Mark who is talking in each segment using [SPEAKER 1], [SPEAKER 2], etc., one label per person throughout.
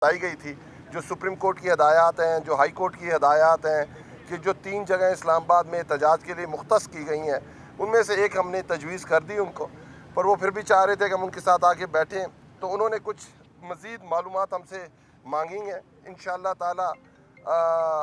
[SPEAKER 1] बताई गई थी, जो सुप्रीम कोर्ट की हदायत हैं, जो हाई कोर्ट की हदायत हैं कि जो 3 जगह इस्लामाबाद में एहतजाज के लिए मुख्तस की गई हैं, उनमें से एक हमने तजवीज़ कर दी उनको, पर वो फिर भी चाह रहे थे कि हम उनके साथ आके बैठें। तो उन्होंने कुछ मज़ीद मालूमात हमसे मांगी हैं। इंशाअल्लाह ताला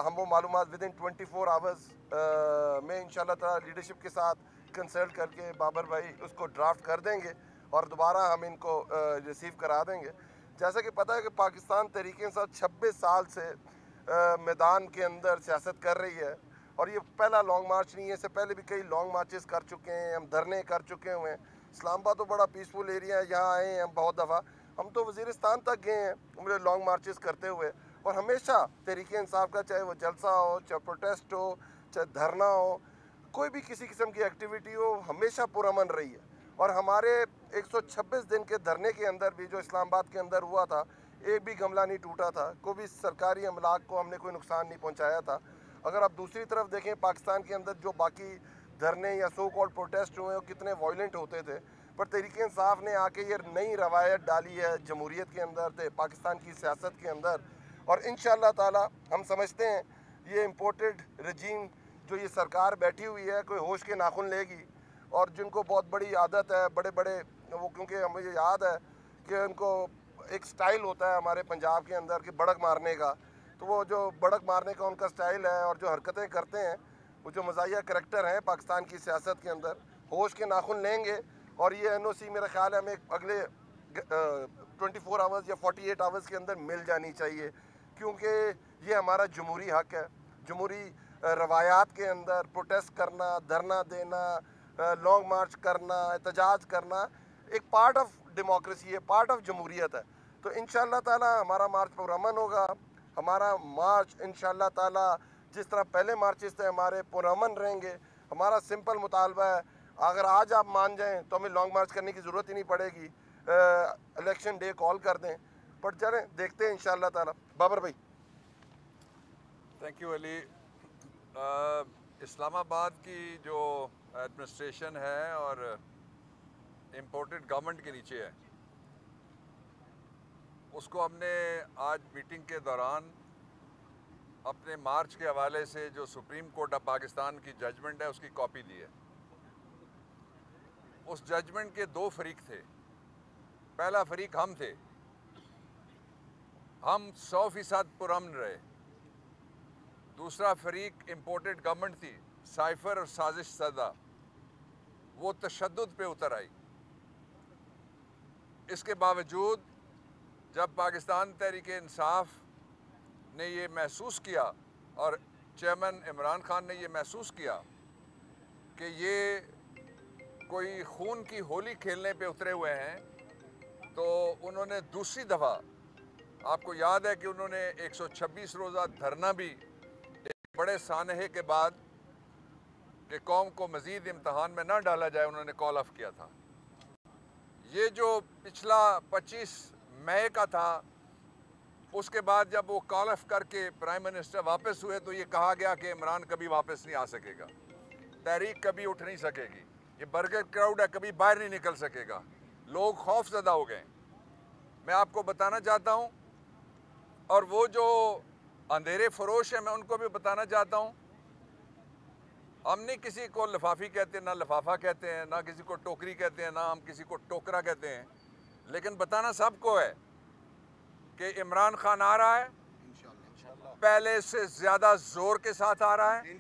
[SPEAKER 1] हम वो मालूमात विदिन 24 आवर्स में इंशाअल्लाह ताला लीडरशिप के साथ कंसल्ट करके बाबर भाई उसको ड्राफ्ट कर देंगे और दोबारा हम इनको रिसीव करा देंगे। जैसा कि पता है कि पाकिस्तान तहरीक इंसाफ 26 साल से मैदान के अंदर सियासत कर रही है और ये पहला लॉन्ग मार्च नहीं है, इससे पहले भी कई लॉन्ग मार्चेस कर चुके हैं, हम धरने कर चुके हुए हैं। इस्लामाबाद तो बड़ा पीसफुल एरिया है, यहाँ आए हैं हम बहुत दफ़ा, हम तो वज़ीरिस्तान तक गए हैं लॉन्ग मार्चेस करते हुए, और हमेशा तहरीक इंसाफ का चाहे वो जलसा हो, चाहे प्रोटेस्ट हो, चाहे धरना हो, कोई भी किसी किस्म की एक्टिविटी हो, हमेशा पुरअमन रही है। और हमारे 126 दिन के धरने के अंदर भी जो इस्लामाबाद के अंदर हुआ था, एक भी गमला नहीं टूटा था, कोई भी सरकारी अमलाक को हमने कोई नुकसान नहीं पहुंचाया था। अगर आप दूसरी तरफ देखें, पाकिस्तान के अंदर जो बाकी धरने या सो कॉल्ड प्रोटेस्ट हुए वो कितने वायलेंट होते थे, पर तहरीक इंसाफ ने आके ये नई रवायत डाली है जमहूरियत के अंदर, पाकिस्तान की सियासत के अंदर। और इंशाअल्लाह ताला हम समझते हैं ये इम्पोर्टेड रजीम जो ये सरकार बैठी हुई है, कोई होश के नाखुन लेगी, और जिनको बहुत बड़ी आदत है बड़े बड़े वो, क्योंकि मुझे याद है कि उनको एक स्टाइल होता है हमारे पंजाब के अंदर कि बड़क मारने का, तो वो जो बड़क मारने का उनका स्टाइल है और जो हरकतें करते हैं, वो जो मज़ाहिया करैक्टर हैं पाकिस्तान की सियासत के अंदर, होश के नाखुन लेंगे। और ये NOC मेरा ख्याल है हमें अगले 24 आवर्स या 48 आवर्स के अंदर मिल जानी चाहिए, क्योंकि ये हमारा जमहूरी हक है। जमहूरी रवायात के अंदर प्रोटेस्ट करना, धरना देना, लॉन्ग मार्च करना, एहतजाज करना एक पार्ट ऑफ डेमोक्रेसी है, पार्ट ऑफ जमहूरियत है। तो इंशाअल्लाह ताला हमारा मार्च पुरअमन होगा। हमारा मार्च इंशाअल्लाह ताला जिस तरह पहले मार्चेस थे हमारे, पुरअमन रहेंगे। हमारा सिंपल मुतालबा है, अगर आज आप मान जाएं तो हमें लॉन्ग मार्च करने की ज़रूरत ही नहीं पड़ेगी, इलेक्शन डे कॉल कर दें। पर चलें देखते हैं इंशाअल्लाह ताला। बाबर भाई।
[SPEAKER 2] Thank you Ali. इस्लामाबाद की जो एडमिनिस्ट्रेशन है और इम्पोर्टेड गवर्नमेंट के नीचे है, उसको हमने आज मीटिंग के दौरान अपने मार्च के हवाले से जो सुप्रीम कोर्ट ऑफ पाकिस्तान की जजमेंट है उसकी कॉपी दी है। उस जजमेंट के 2 फरीक थे। पहला फरीक हम थे, हम 100% पुरअमन रहे। दूसरा फरीक इम्पोर्टेड गवर्नमेंट थी, साइफर और साजिश सदा, वो तशद्दुद पे उतर आई। इसके बावजूद जब पाकिस्तान तहरीक इंसाफ ने ये महसूस किया और चेयरमैन इमरान खान ने ये महसूस किया कि ये कोई खून की होली खेलने पे उतरे हुए हैं, तो उन्होंने दूसरी दफ़ा, आपको याद है कि उन्होंने 126 रोज़ा धरना भी एक बड़े सानहे के बाद कि कौम को मज़ीद इम्तहान में ना डाला जाए, उन्होंने कॉल ऑफ किया था। ये जो पिछला 25 मई का था, उसके बाद जब वो कॉल ऑफ करके प्राइम मिनिस्टर वापस हुए तो ये कहा गया कि इमरान कभी वापस नहीं आ सकेगा, तहरीक कभी उठ नहीं सकेगी, ये बर्गर क्राउड है, कभी बाहर नहीं निकल सकेगा। लोग खौफजदा हो गए। मैं आपको बताना चाहता हूँ, और वो जो अंधेरे फरोश है मैं उनको भी बताना चाहता हूँ, हम नहीं किसी को लिफाफी कहते हैं, ना लिफाफा कहते हैं, ना किसी को टोकरी कहते हैं, ना हम किसी को टोकरा कहते हैं, लेकिन बताना सबको है कि इमरान खान आ रहा है, पहले से ज़्यादा ज़ोर के साथ आ रहा है,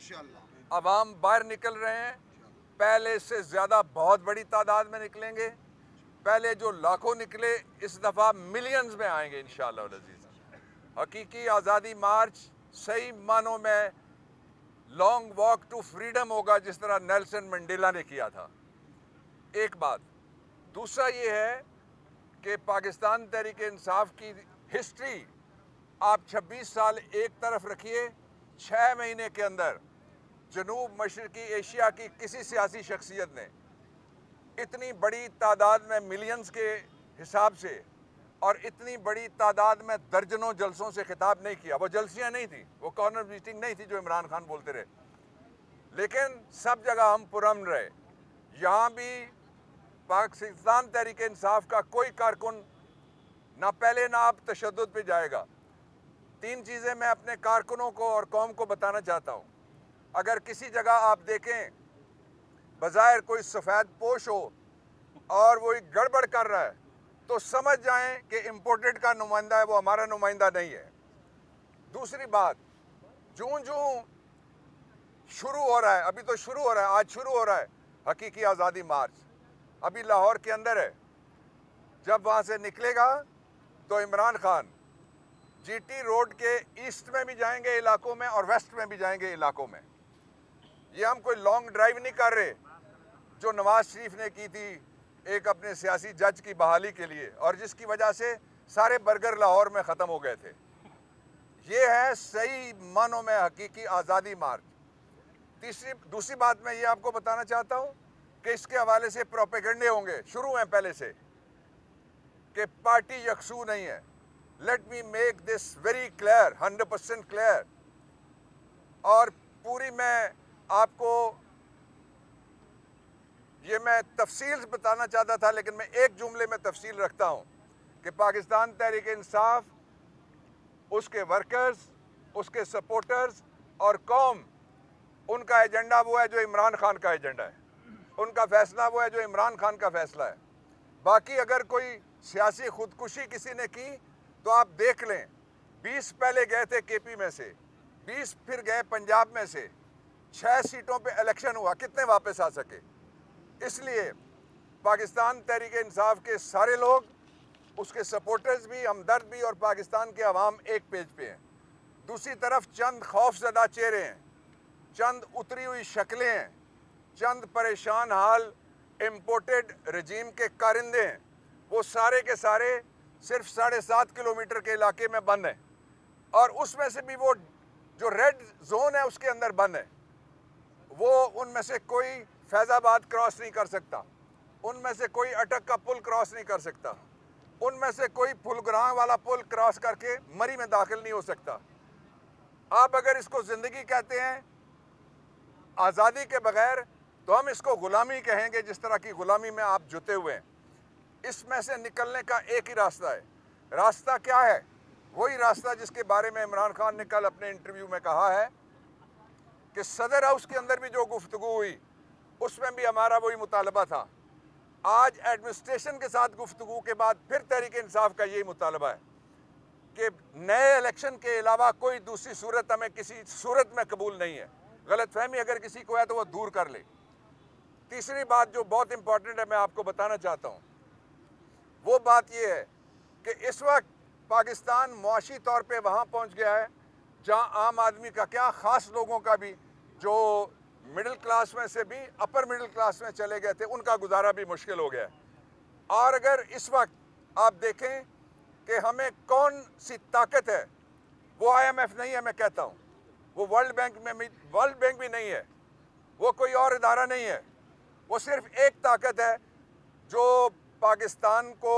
[SPEAKER 2] अवाम बाहर निकल रहे हैं, पहले से ज़्यादा बहुत बड़ी तादाद में निकलेंगे। पहले जो लाखों निकले इस दफ़ा मिलियंस में आएंगे इंशाअल्लाह अज़ीज़। हकीकी आज़ादी मार्च सही मानों में लॉन्ग वॉक टू फ्रीडम होगा, जिस तरह नेल्सन मंडेला ने किया था। एक बात। दूसरा ये है कि पाकिस्तान तहरीक इंसाफ की हिस्ट्री आप 26 साल एक तरफ रखिए, 6 महीने के अंदर जनूब मशरकी एशिया की किसी सियासी शख्सियत ने इतनी बड़ी तादाद में मिलियंस के हिसाब से और इतनी बड़ी तादाद में दर्जनों जलसों से खिताब नहीं किया। वो जलसियाँ नहीं थी, वो कॉर्नर मीटिंग नहीं थी जो इमरान खान बोलते रहे, लेकिन सब जगह हम पुरअमन रहे। यहाँ भी पाकिस्तान तहरीक इंसाफ का कोई कारकुन ना पहले ना अब तशद्दुद पे जाएगा। 3 चीज़ें मैं अपने कारकुनों को और कौम को बताना चाहता हूँ। अगर किसी जगह आप देखें बज़ाहिर कोई सफ़ेद पोश हो और वो एक गड़बड़ कर रहा है, तो समझ जाएं कि इम्पोर्टेड का नुमाइंदा है, वो हमारा नुमाइंदा नहीं है। दूसरी बात, जूं शुरू हो रहा है, अभी तो शुरू हो रहा है, आज शुरू हो रहा है हकीकी आज़ादी मार्च, अभी लाहौर के अंदर है। जब वहाँ से निकलेगा तो इमरान खान जीटी रोड के ईस्ट में भी जाएंगे इलाकों में और वेस्ट में भी जाएंगे इलाकों में। ये हम कोई लॉन्ग ड्राइव नहीं कर रहे जो नवाज शरीफ ने की थी एक अपने सियासी जज की बहाली के लिए, और जिसकी वजह से सारे बर्गर लाहौर में ख़त्म हो गए थे। ये है सही मानों में हकीकी आज़ादी मार्च। दूसरी बात मैं ये आपको बताना चाहता हूँ कि इसके हवाले से प्रोपेगेंडे होंगे, शुरू हैं पहले से, कि पार्टी यकसू नहीं है। Let me make this very clear, 100% clear. और पूरी मैं आपको ये मैं तफसील बताना चाहता था, लेकिन मैं एक जुमले में तफसील रखता हूँ कि पाकिस्तान तहरीक इंसाफ, उसके वर्कर्स, उसके सपोर्टर्स और कौम, उनका एजेंडा वो है जो इमरान खान का एजेंडा है, उनका फैसला वो है जो इमरान खान का फैसला है। बाकी अगर कोई सियासी खुदकुशी किसी ने की तो आप देख लें, 20 पहले गए थे केपी में से, 20 फिर गए पंजाब में से, 6 सीटों पे इलेक्शन हुआ, कितने वापस आ सके? इसलिए पाकिस्तान तहरीक इंसाफ के सारे लोग, उसके सपोर्टर्स भी, हमदर्द भी और पाकिस्तान के अवाम एक पेज पे हैं। दूसरी तरफ चंद खौफजदा चेहरे हैं, चंद उतरी हुई शक्लें हैं, चंद परेशान हाल इम्पोर्टेड रजीम के कारिंदे हैं। वो सारे के सारे सिर्फ 7.5 किलोमीटर के इलाके में बंद हैं, और उसमें से भी वो जो रेड जोन है उसके अंदर बंद है। वो उनमें से कोई फैज़ाबाद क्रॉस नहीं कर सकता, उनमें से कोई अटक का पुल क्रॉस नहीं कर सकता, उनमें से कोई फुलग्रां वाला पुल क्रॉस करके मरी में दाखिल नहीं हो सकता। आप अगर इसको ज़िंदगी कहते हैं आज़ादी के बगैर, तो हम इसको ग़ुलामी कहेंगे, जिस तरह की ग़ुलामी में आप जुते हुए हैं। इसमें से निकलने का एक ही रास्ता है। रास्ता क्या है? वही रास्ता जिसके बारे में इमरान खान ने कल अपने इंटरव्यू में कहा है कि सदर हाउस के अंदर भी जो गुफ्तगू हुई उसमें भी हमारा वही मुतालबा था। आज एडमिनिस्ट्रेशन के साथ गुफ्तगू के बाद फिर तहरीक इंसाफ का यही मुतालबा है कि नए इलेक्शन के अलावा कोई दूसरी सूरत हमें किसी सूरत में कबूल नहीं है। गलतफहमी अगर किसी को है तो वह दूर कर ले। तीसरी बात जो बहुत इंपॉर्टेंट है, मैं आपको बताना चाहता हूँ, वो बात यह है कि इस वक्त पाकिस्तान मुआशी तौर पे वहाँ पहुँच गया है जहाँ आम आदमी का क्या, ख़ास लोगों का भी, जो मिडिल क्लास में से भी अपर मिडिल क्लास में चले गए थे, उनका गुजारा भी मुश्किल हो गया है। और अगर इस वक्त आप देखें कि हमें कौन सी ताकत है, वो IMF नहीं है, मैं कहता हूँ, वो वर्ल्ड बैंक भी नहीं है, वो कोई और इदारा नहीं है। वो सिर्फ एक ताकत है जो पाकिस्तान को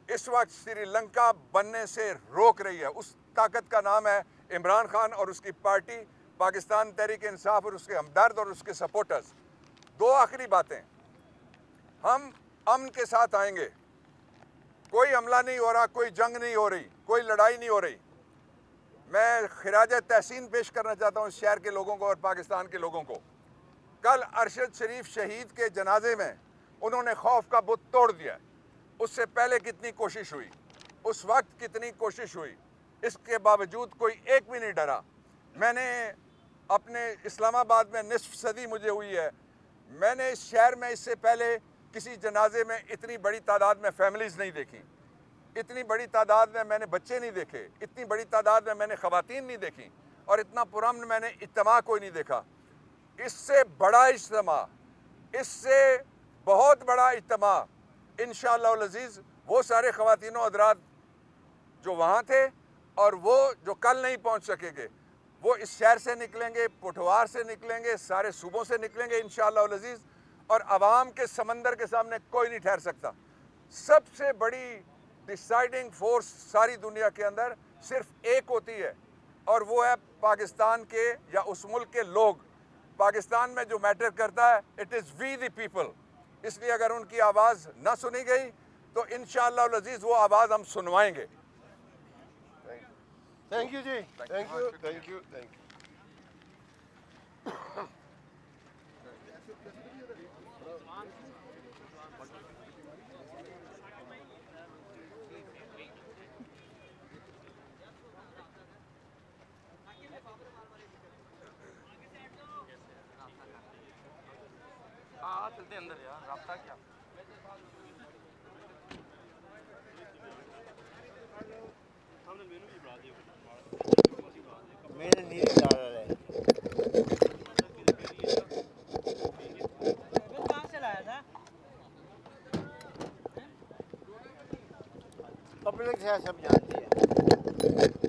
[SPEAKER 2] इस वक्त श्रीलंका बनने से रोक रही है। उस ताकत का नाम है इमरान खान और उसकी पार्टी, पाकिस्तान तहरीक इंसाफ और उसके हमदर्द और उसके सपोर्टर्स। 2 आखिरी बातें, हम अमन के साथ आएंगे, कोई हमला नहीं हो रहा, कोई जंग नहीं हो रही, कोई लड़ाई नहीं हो रही। मैं खिराज तहसीन पेश करना चाहता हूँ इस शहर के लोगों को और पाकिस्तान के लोगों को। कल अरशद शरीफ शहीद के जनाजे में उन्होंने खौफ का बुत तोड़ दिया। उससे पहले कितनी कोशिश हुई, उस वक्त कितनी कोशिश हुई, इसके बावजूद कोई एक भी नहीं डरा। मैंने अपने इस्लामाबाद में निस्फ सदी मुझे हुई है, मैंने इस शहर में इससे पहले किसी जनाजे में इतनी बड़ी तादाद में फैमिलीज़ नहीं देखी, इतनी बड़ी तादाद में मैंने बच्चे नहीं देखे, इतनी बड़ी तादाद में मैंने ख़वातीन नहीं देखी, और इतना पुरअमन मैंने इज्तिमा कोई नहीं देखा। इससे बड़ा इज्तिमा, इससे बहुत बड़ा इज्तिमा इंशाअल्लाह अज़ीज़ वो सारे ख़वातीनों हज़रात जो वहाँ थे और वो जो कल नहीं पहुँच सकेंगे, वो इस शहर से निकलेंगे, पुठवार से निकलेंगे, सारे सूबों से निकलेंगे इंशाअल्लाह अज़ीज़, और आवाम के समंदर के सामने कोई नहीं ठहर सकता। सबसे बड़ी डिसाइडिंग फोर्स सारी दुनिया के अंदर सिर्फ एक होती है, और वो है पाकिस्तान के या उस मुल्क के लोग। पाकिस्तान में जो मैटर करता है, it is we the people. इसलिए अगर उनकी आवाज़ ना सुनी गई तो इंशाअल्लाह अज़ीज़ वो आवाज़ हम सुनवाएंगे।
[SPEAKER 1] थैंक यू जी, thank you, thank you, thank you.
[SPEAKER 3] हाँ चलते अंदर यार, रास्ता क्या मेरे नीचे जा रहा है। कहाँ से लाया था? पब्लिक से सब जानती है।